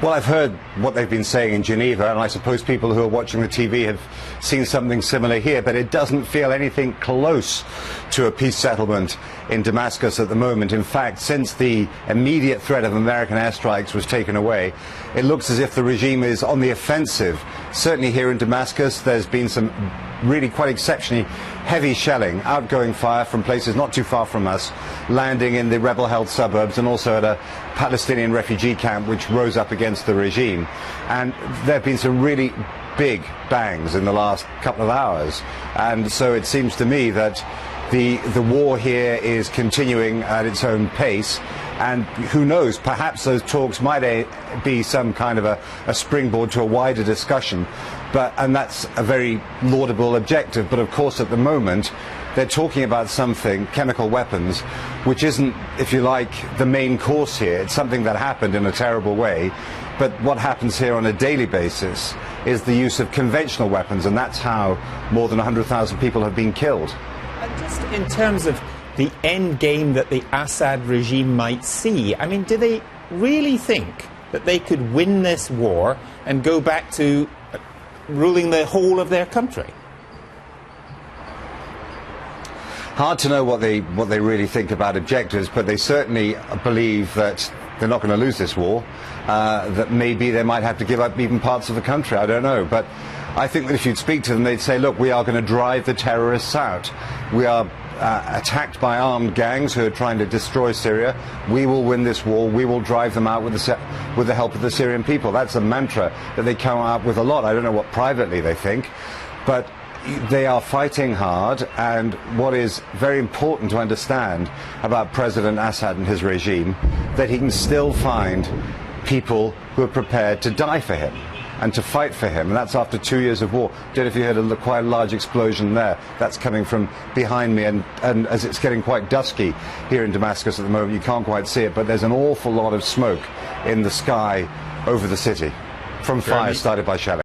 Well, I've heard what they've been saying in Geneva, and I suppose people who are watching the TV have seen something similar here, but it doesn't feel anything close to a peace settlement in Damascus at the moment. In fact, since the immediate threat of American airstrikes was taken away, it looks as if the regime is on the offensive. Certainly here in Damascus, there's been some really quite exceptionally heavy shelling, outgoing fire from places not too far from us, landing in the rebel-held suburbs and also at a Palestinian refugee camp which rose up against the regime. And there have been some really big bangs in the last couple of hours. And so it seems to me that the war here is continuing at its own pace. And who knows, perhaps those talks might be some kind of a springboard to a wider discussion. And that's a very laudable objective. But of course, at the moment, they're talking about something, chemical weapons, which isn't, if you like, the main course here. It's something that happened in a terrible way. But what happens here on a daily basis is the use of conventional weapons. And that's how more than 100,000 people have been killed. And just in terms of the end game that the Assad regime might see, I mean, do they really think that they could win this war and go back to ruling the whole of their country? Hard to know what they really think about objectives, but they certainly believe that they're not going to lose this war, that maybe they might have to give up even parts of the country. I don't know, but I think that if you'd speak to them, they'd say, look, we are going to drive the terrorists out. We are attacked by armed gangs who are trying to destroy Syria. We will win this war. We will drive them out with the help of the Syrian people. That's a mantra that they come up with a lot. I don't know what privately they think, but they are fighting hard. And what is very important to understand about President Assad and his regime, that he can still find people who are prepared to die for him and to fight for him, and that's after 2 years of war. I don't know if you heard quite a large explosion there. That's coming from behind me, and as it's getting quite dusky here in Damascus at the moment, you can't quite see it, but there's an awful lot of smoke in the sky over the city from fires started by shelling.